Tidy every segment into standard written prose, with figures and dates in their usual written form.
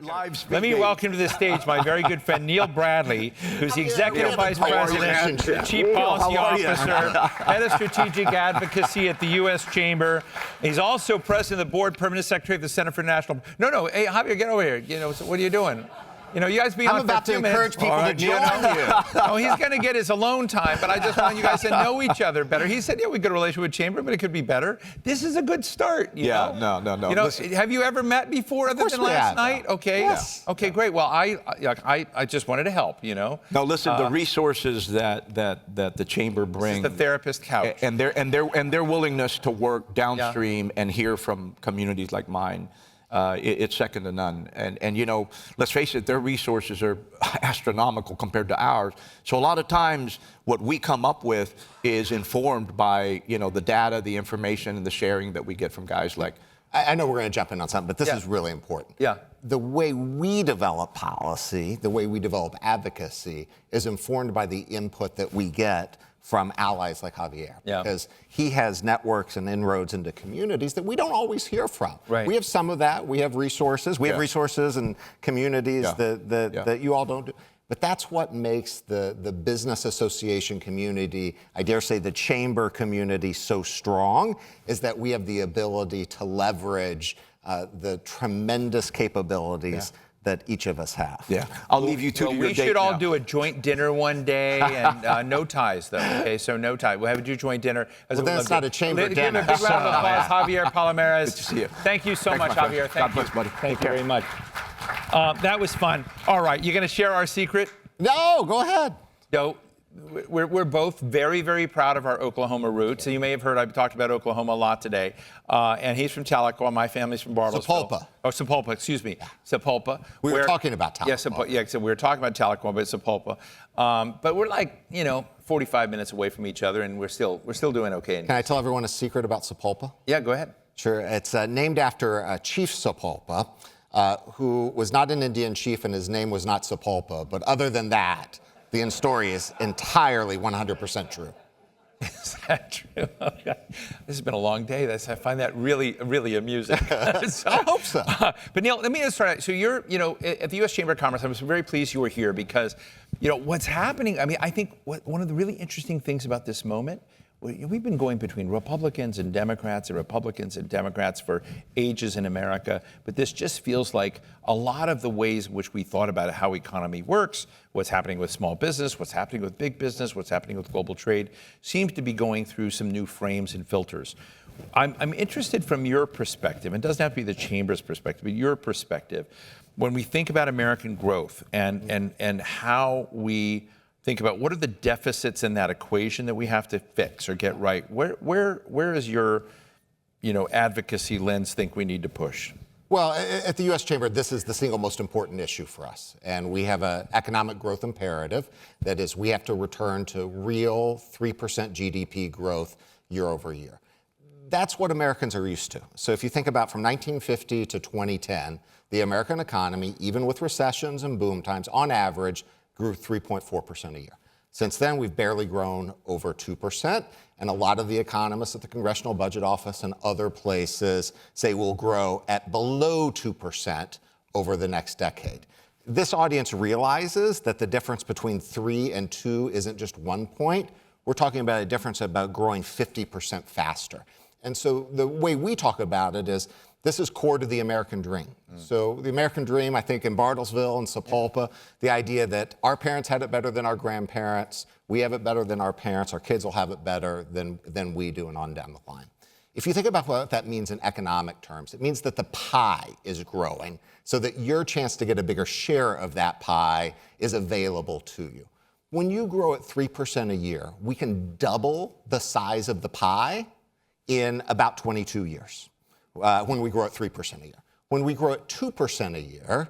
Live speaking. Let me welcome to the stage my very good friend Neil Bradley, who's the Executive Vice President, Chief Policy Officer, Head of Strategic Advocacy at the U.S. Chamber. He's also President of the Board, Permanent Secretary of the Center for National... No, hey, Javier, get over here. You know, what are you doing? You know, you guys be on I'm about to encourage people to join you. Oh, he's going to get his alone time, but I just want you guys to know each other better. He said, yeah, we got a relationship with Chamber, but it could be better. This is a good start, you know? No. You know, have you ever met before other than last night? Okay. Yes. Okay, great. Well, I just wanted to help, you know? No, listen, the resources that the Chamber brings... This is the therapist couch. And their willingness to work downstream and hear from communities like mine, it's second to none. And you know, let's face it, their resources are astronomical compared to ours. So a lot of times what we come up with is informed by, you know, the data, the information, and the sharing that we get from guys like... I know we're going to jump in on something, but this is really important. Yeah. The way we develop policy, the way we develop advocacy is informed by the input that we get from allies like Javier, because he has networks and inroads into communities that we don't always hear from. Right. We have some of that. We have resources. We have resources and communities that you all don't do. But that's what makes the business association community, I dare say the Chamber community, so strong, is that we have the ability to leverage the tremendous capabilities that each of us have. Yeah, I'll leave you to your We date should all now. do a joint dinner one day, and no ties, though, okay? So no ties. We'll have a joint dinner. Well, then it's not a Chamber dinner. Give a big round of applause, Javier Palomares. Good to see you. Thank you so Thanks, much, my friend. Javier. Thank God you. bless, buddy. Thank you very much. That was fun. All right, you going to share our secret? No, go ahead. So we're both very, very proud of our Oklahoma roots. So you may have heard I've talked about Oklahoma a lot today. And he's from Tahlequah. My family's from Bartlesville. Sapulpa. Oh, Sapulpa, excuse me. Sapulpa. We were talking about Tahlequah. Yeah, so we were talking about Tahlequah, but it's Sapulpa. But we're like, 45 minutes away from each other, and we're still doing okay. Can I tell everyone a secret about Sapulpa? Yeah, go ahead. Sure. It's named after Chief Sapulpa, who was not an Indian chief, and his name was not Sapulpa. But other than that, the story is entirely 100% true. Is that true? Okay. This has been a long day. I find that really, really amusing. I hope so. But Neil, let me just start. So you're, at the U.S. Chamber of Commerce, I was very pleased you were here because, what's happening, I think one of the really interesting things about this moment, we've been going between Republicans and Democrats for ages in America, but this just feels like a lot of the ways in which we thought about how economy works, what's happening with small business, what's happening with big business, what's happening with global trade, seems to be going through some new frames and filters. I'm interested from your perspective, and it doesn't have to be the Chamber's perspective, but your perspective, when we think about American growth and how we think about what are the deficits in that equation that we have to fix or get right. Where is your, advocacy lens think we need to push? Well, at the U.S. Chamber, this is the single most important issue for us. And we have an economic growth imperative. That is, we have to return to real 3% GDP growth year over year. That's what Americans are used to. So if you think about from 1950 to 2010, the American economy, even with recessions and boom times, on average, grew 3.4% a year. Since then, we've barely grown over 2%, and a lot of the economists at the Congressional Budget Office and other places say we'll grow at below 2% over the next decade. This audience realizes that the difference between 3 and 2 isn't just 1 point. We're talking about a difference about growing 50% faster. And so the way we talk about it is this is core to the American dream. So the American dream, I think, in Bartlesville and Sapulpa, the idea that our parents had it better than our grandparents, we have it better than our parents, our kids will have it better than we do, and on down the line. If you think about what that means in economic terms, it means that the pie is growing so that your chance to get a bigger share of that pie is available to you. When you grow at 3% a year, we can double the size of the pie in about 22 years. When we grow at 3% a year. When we grow at 2% a year,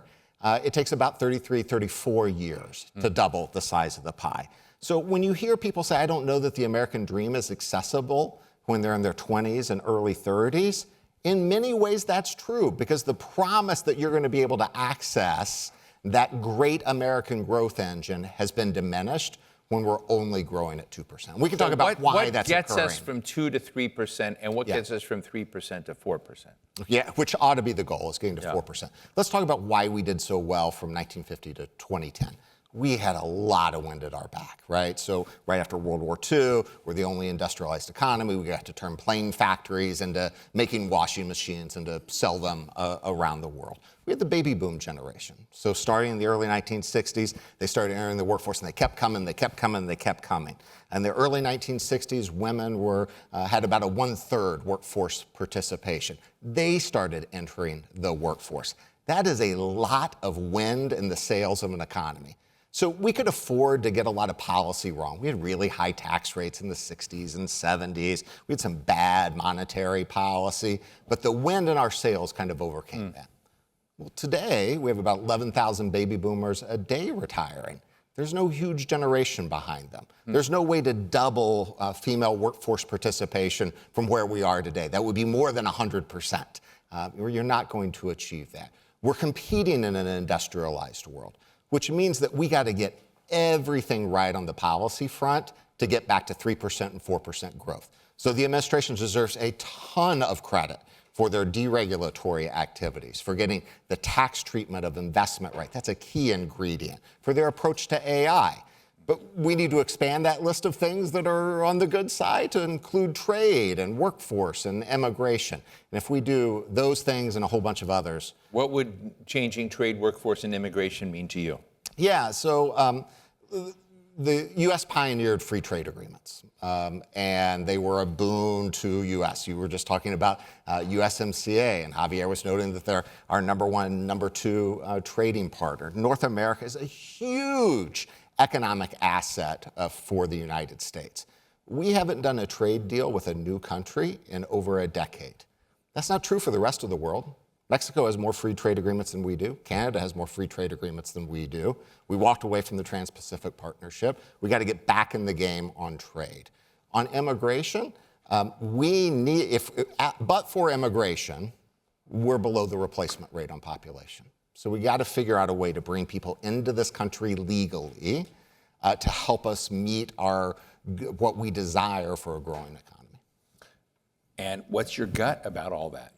it takes about 33, 34 years to double the size of the pie. So when you hear people say, I don't know that the American dream is accessible when they're in their 20s and early 30s, in many ways that's true, because the promise that you're going to be able to access that great American growth engine has been diminished when we're only growing at 2%. We can talk about why that's occurring. What gets us from 2 to 3%, and what gets us from 3% to 4%? Yeah, which ought to be the goal, is getting to 4%. Let's talk about why we did so well from 1950 to 2010. We had a lot of wind at our back, right? So right after World War II, we're the only industrialized economy. We got to turn plane factories into making washing machines and to sell them around the world. We had the baby boom generation. So starting in the early 1960s, they started entering the workforce, and they kept coming, they kept coming, they kept coming. In the early 1960s, women had about a 1/3 workforce participation. They started entering the workforce. That is a lot of wind in the sails of an economy. So we could afford to get a lot of policy wrong. We had really high tax rates in the 60s and 70s. We had some bad monetary policy, but the wind in our sails kind of overcame that. Well, today, we have about 11,000 baby boomers a day retiring. There's no huge generation behind them. There's no way to double female workforce participation from where we are today. That would be more than 100%. You're not going to achieve that. We're competing in an industrialized world, which means that we got to get everything right on the policy front to get back to 3% and 4% growth. So the administration deserves a ton of credit for their deregulatory activities, for getting the tax treatment of investment right. That's a key ingredient. For their approach to AI. But we need to expand that list of things that are on the good side to include trade and workforce and immigration. And if we do those things and a whole bunch of others. What would changing trade, workforce, and immigration mean to you? Yeah, so the U.S. pioneered free trade agreements, and they were a boon to U.S. You were just talking about USMCA, and Javier was noting that they're our number one, number two trading partner. North America is a huge economic asset for the United States. We haven't done a trade deal with a new country in over a decade. That's not true for the rest of the world. Mexico has more free trade agreements than we do. Canada has more free trade agreements than we do. We walked away from the Trans-Pacific Partnership. We got to get back in the game on trade. On immigration, but for immigration, we're below the replacement rate on population. So we got to figure out a way to bring people into this country legally to help us meet what we desire for a growing economy. And what's your gut about all that?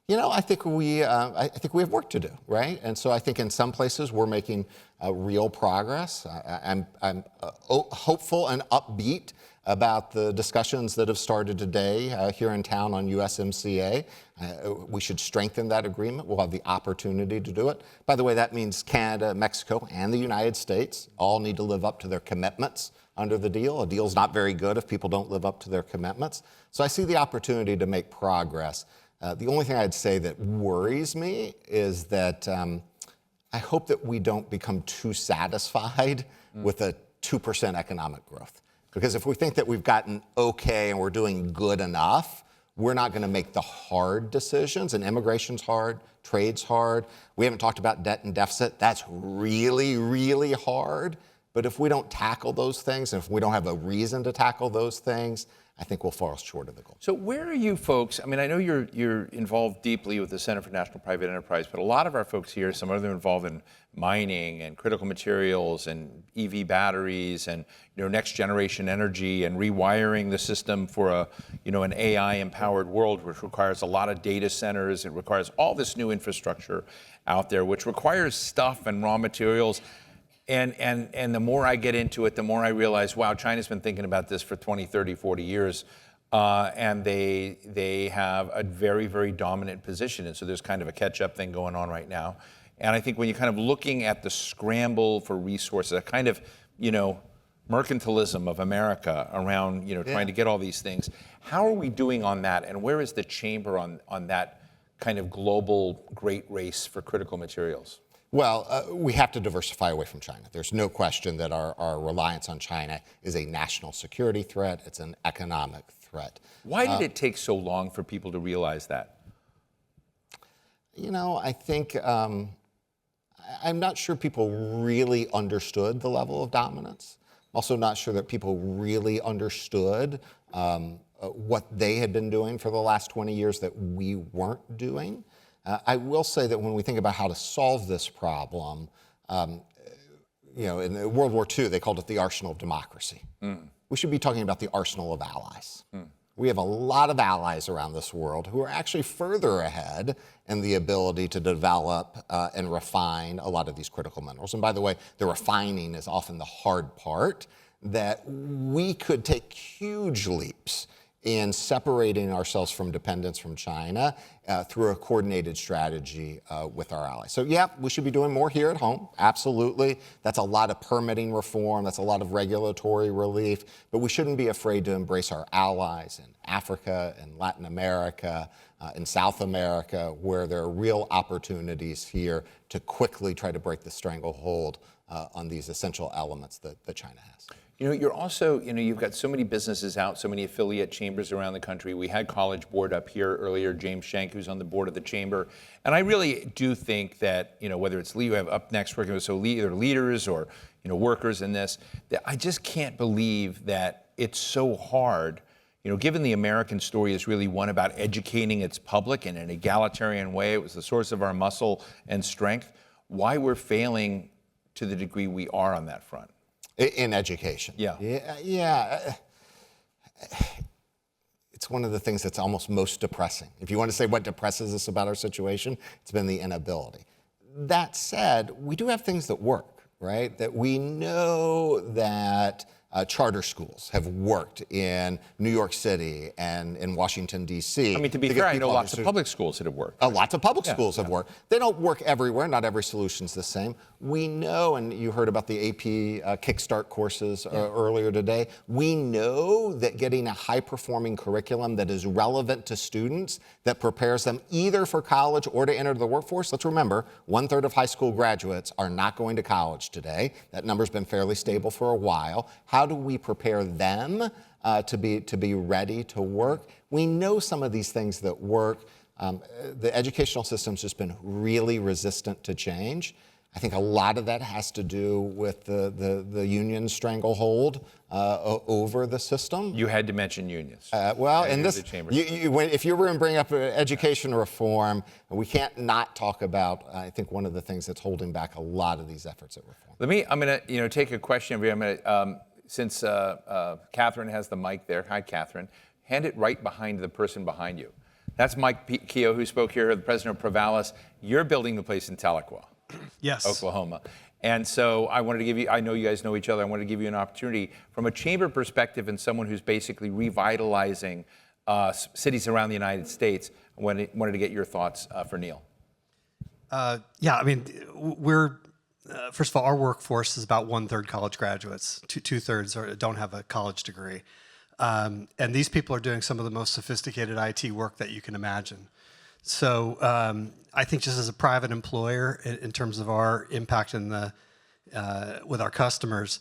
You know, I think we have work to do, right? And so I think in some places we're making real progress. I'm hopeful and upbeat about the discussions that have started today here in town on USMCA. We should strengthen that agreement. We'll have the opportunity to do it. By the way, that means Canada, Mexico, and the United States all need to live up to their commitments under the deal. A deal's not very good if people don't live up to their commitments. So I see the opportunity to make progress. The only thing I'd say that worries me is that I hope that we don't become too satisfied with a 2% economic growth. Because if we think that we've gotten okay and we're doing good enough, we're not going to make the hard decisions. And immigration's hard, trade's hard. We haven't talked about debt and deficit. That's really, really hard. But if we don't tackle those things, and if we don't have a reason to tackle those things, I think we'll fall short of the goal. So where are you folks? I mean, I know you're involved deeply with the Center for National Private Enterprise, but a lot of our folks here, some of them involved in mining and critical materials and EV batteries and next generation energy and rewiring the system for an AI empowered world, which requires a lot of data centers. It requires all this new infrastructure out there, which requires stuff and raw materials. And the more I get into it, the more I realize, wow, China's been thinking about this for 20, 30, 40 years. And they have a very, very dominant position. And so there's kind of a catch-up thing going on right now. And I think when you're kind of looking at the scramble for resources, a kind of, mercantilism of America around, trying to get all these things, how are we doing on that? And where is the chamber on that kind of global great race for critical materials? Well, we have to diversify away from China. There's no question that our reliance on China is a national security threat. It's an economic threat. Why did it take so long for people to realize that? I think I'm not sure people really understood the level of dominance. I'm also not sure that people really understood what they had been doing for the last 20 years that we weren't doing. I will say that when we think about how to solve this problem, in World War II, they called it the arsenal of democracy. We should be talking about the arsenal of allies. We have a lot of allies around this world who are actually further ahead in the ability to develop and refine a lot of these critical minerals. And by the way, the refining is often the hard part, that we could take huge leaps in separating ourselves from dependence from China through a coordinated strategy with our allies. So yeah, we should be doing more here at home, absolutely. That's a lot of permitting reform, that's a lot of regulatory relief, but we shouldn't be afraid to embrace our allies in Africa, in Latin America, in South America, where there are real opportunities here to quickly try to break the stranglehold on these essential elements that China has. You're also, you've got so many businesses out, so many affiliate chambers around the country. We had College Board up here earlier, James Schenk, who's on the board of the chamber. And I really do think that, whether it's you have upNEXT working with either leaders or, workers in this, that I just can't believe that it's so hard, given the American story is really one about educating its public in an egalitarian way. It was the source of our muscle and strength. Why we're failing to the degree we are on that front. In education. Yeah. It's one of the things that's almost most depressing. If you want to say what depresses us about our situation, it's been the inability. That said, we do have things that work, right? That we know that charter schools have worked in New York City and in Washington, D.C. I mean, to be fair, I know lots of public schools that have worked. Lots of public schools have worked. They don't work everywhere. Not every solution's the same. We know, and you heard about the AP Kickstart courses earlier today, we know that getting a high-performing curriculum that is relevant to students, that prepares them either for college or to enter the workforce. Let's remember, 1/3 of high school graduates are not going to college today. That number's been fairly stable for a while. How do we prepare them to be ready to work? We know some of these things that work. The educational system's just been really resistant to change. I think a lot of that has to do with the union stranglehold over the system. You had to mention unions. And this, if you were going to bring up education reform, we can't not talk about, I think, one of the things that's holding back a lot of these efforts at reform. I'm going to take a question over here. I'm going to, since Catherine has the mic there, hi Catherine, hand it right behind the person behind you. That's Mike Keogh, who spoke here, the president of Provalis. You're building the place in Tahlequah. Yes. Oklahoma. And so I wanted to give you, I know you guys know each other, I wanted to give you an opportunity from a chamber perspective and someone who's basically revitalizing cities around the United States. I wanted to get your thoughts for Neil. We're, first of all, our workforce is about 1/3 college graduates. Two-thirds don't have a college degree. And these people are doing some of the most sophisticated IT work that you can imagine. So I think just as a private employer, in terms of our impact in with our customers,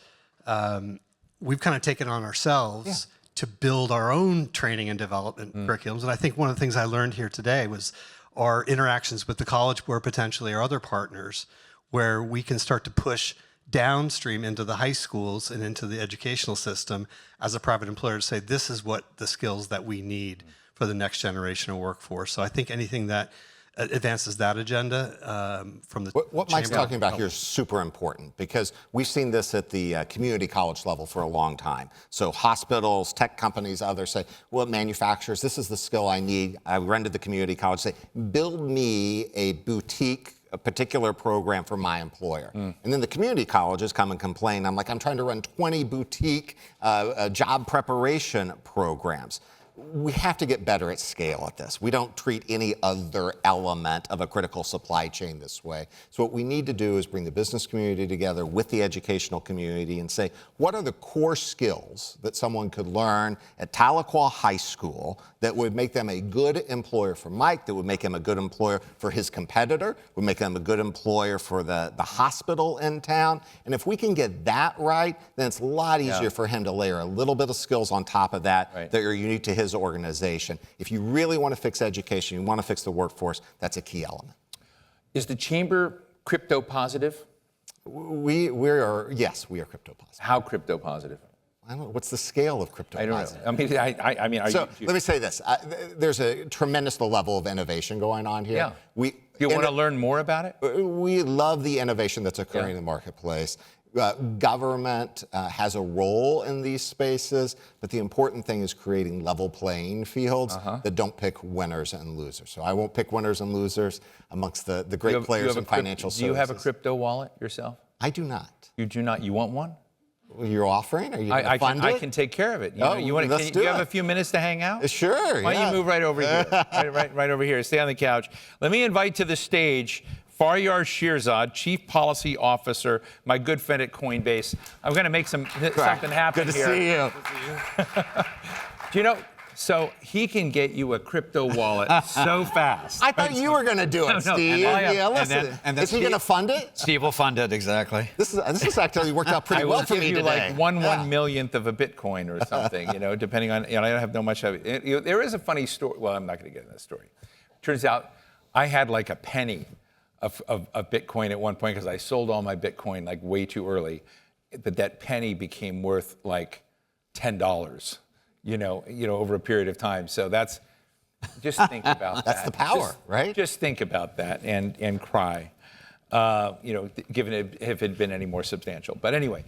we've kind of taken on ourselves to build our own training and development curriculums. And I think one of the things I learned here today was our interactions with the College Board, potentially, or other partners, where we can start to push downstream into the high schools and into the educational system as a private employer to say, this is what the skills that we need for the next generation of workforce. So I think anything that advances that agenda from the What Mike's talking about here is super important, because we've seen this at the community college level for a long time. So hospitals, tech companies, others say, well, manufacturers, this is the skill I need. I run to the community college, say, build me a boutique, a particular program for my employer. And then the community colleges come and complain. I'm like, I'm trying to run 20 boutique job preparation programs. We have to get better at scale at this. We don't treat any other element of a critical supply chain this way. So what we need to do is bring the business community together with the educational community and say, what are the core skills that someone could learn at Tahlequah High School that would make them a good employer for Mike, that would make him a good employer for his competitor, would make them a good employer for the hospital in town. And if we can get that right, then it's a lot easier for him to layer a little bit of skills on top of that that are unique to his organization. If you really want to fix education, you want to fix the workforce, that's a key element. Is the chamber crypto positive? Yes, we are crypto positive. How crypto positive? I don't know. What's the scale of crypto positive? I don't know. I mean, let me say this. There's a tremendous level of innovation going on here. Yeah. Do you want to learn more about it? We love the innovation that's occurring in the marketplace. Government has a role in these spaces, but the important thing is creating level playing fields that don't pick winners and losers. So I won't pick winners and losers amongst the great players in financial services. Do you have a crypto wallet yourself? I do not. You do not. You want one? You're offering? Are you going to fund it? I can take care of it. Oh, let's do you have it. a few minutes to hang out? Sure. Why don't you move right over here? right over here. Stay on the couch. Let me invite to the stage Faryar Shirzad, Chief Policy Officer, my good friend at Coinbase. I'm going to make something happen Good to here. see you. Do you know? So he can get you a crypto wallet so fast. I thought you were going to do it, Steve. Listen. Is he going to fund it? Steve will fund it, exactly. This is actually worked out pretty well for me today. I will give you like one millionth of a Bitcoin or something, depending on, I don't have no much of it. There is a funny story. Well, I'm not going to get into that story. Turns out I had like a penny of Bitcoin at one point because I sold all my Bitcoin like way too early. But that penny became worth like $10. Over a period of time. So just think about that. That's the power, right? Just think about that and cry, given if it had been any more substantial. But anyway,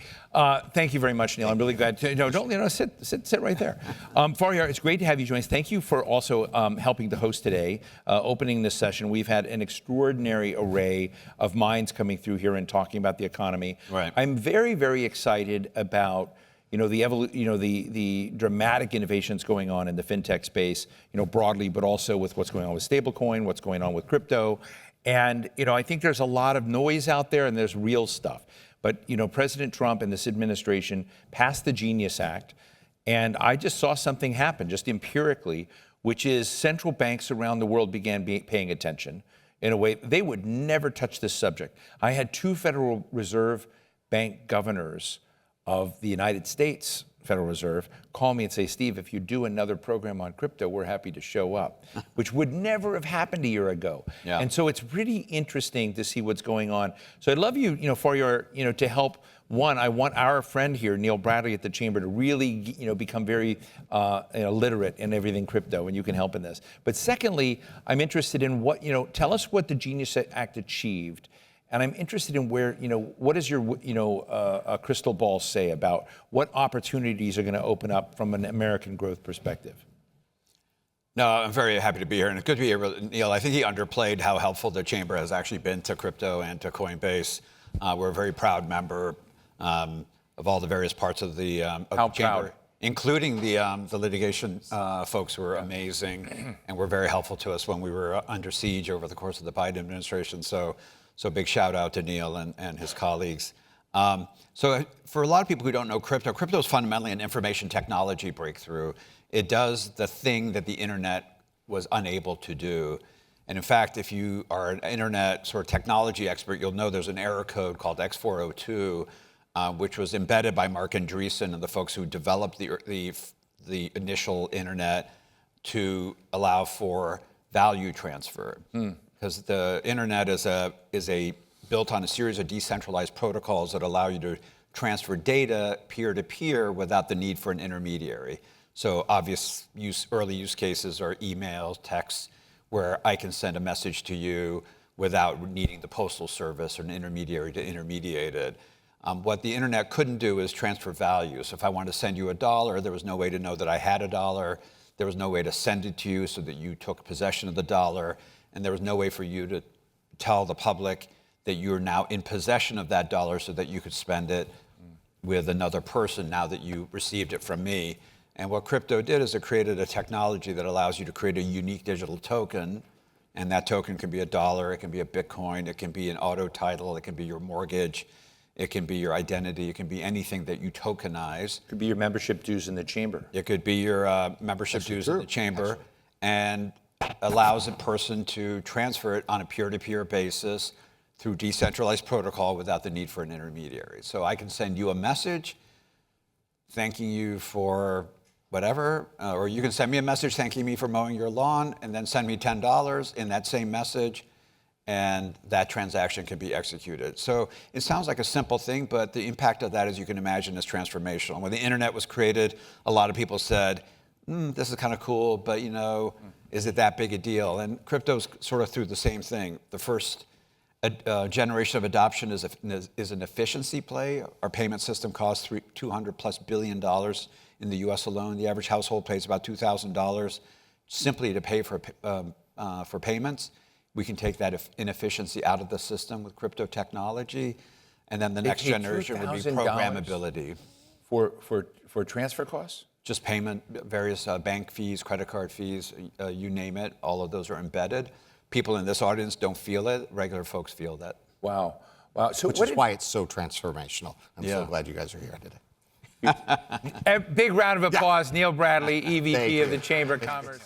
thank you very much, Neil. I'm really glad to, sit right there. Faryar, it's great to have you join us. Thank you for also helping to host today, opening this session. We've had an extraordinary array of minds coming through here and talking about the economy. Right. I'm very, very excited about the dramatic innovations going on in the fintech space, broadly, but also with what's going on with stablecoin, what's going on with crypto. And, I think there's a lot of noise out there and there's real stuff. But, President Trump and this administration passed the Genius Act. And I just saw something happen just empirically, which is central banks around the world began paying attention in a way they would never touch this subject. I had 2 Federal Reserve Bank governors of the United States Federal Reserve call me and say, Steve, if you do another program on crypto, we're happy to show up, which would never have happened a year ago. Yeah. And so it's pretty interesting to see what's going on. So I'd love you, Faryar, to help. One, I want our friend here, Neil Bradley at the Chamber, to really, become very literate in everything crypto, and you can help in this. But secondly, I'm interested in tell us what the Genius Act achieved. And I'm interested in where, what does your, crystal ball say about what opportunities are going to open up from an American growth perspective? No, I'm very happy to be here, and it's good to be here with Neil. I think he underplayed how helpful the Chamber has actually been to crypto and to Coinbase. We're a very proud member of all the various parts of the Chamber. Proud? Including the litigation folks who were amazing and were very helpful to us when we were under siege over the course of the Biden administration. So big shout out to Neil and his colleagues. So for a lot of people who don't know crypto is fundamentally an information technology breakthrough. It does the thing that the internet was unable to do. And in fact, if you are an internet sort of technology expert, you'll know there's an error code called X402, which was embedded by Mark Andreessen and the folks who developed the initial internet to allow for value transfer. Because the internet is built on a series of decentralized protocols that allow you to transfer data peer-to-peer without the need for an intermediary. So obvious early use cases are emails, texts, where I can send a message to you without needing the postal service or an intermediary to intermediate it. What the internet couldn't do is transfer value. So if I wanted to send you $1, there was no way to know that I had $1. There was no way to send it to you so that you took possession of the dollar. And there was no way for you to tell the public that you're now in possession of that dollar so that you could spend it with another person now that you received it from me. And what crypto did is it created a technology that allows you to create a unique digital token. And that token can be $1, it can be a Bitcoin, it can be an auto title, it can be your mortgage, it can be your identity, it can be anything that you tokenize. It could be your membership dues in the Chamber. It could be your membership dues in the Chamber. And allows a person to transfer it on a peer-to-peer basis through decentralized protocol without the need for an intermediary. So I can send you a message thanking you for whatever, or you can send me a message thanking me for mowing your lawn, and then send me $10 in that same message, and that transaction can be executed. So it sounds like a simple thing, but the impact of that, as you can imagine, is transformational. When the internet was created, a lot of people said, this is kind of cool, but is it that big a deal? And crypto's sort of through the same thing. The first generation of adoption is an efficiency play. Our payment system costs $200+ billion in the U.S. alone. The average household pays about $2,000 simply to pay for payments. We can take that inefficiency out of the system with crypto technology, and then the next generation would be programmability. For transfer costs? Just payment, various bank fees, credit card fees, you name it. All of those are embedded. People in this audience don't feel it. Regular folks feel that. Wow. So Which is why it's so transformational. I'm so glad you guys are here today. A big round of applause, Neil Bradley, Thank EVP of you. the Chamber of Commerce.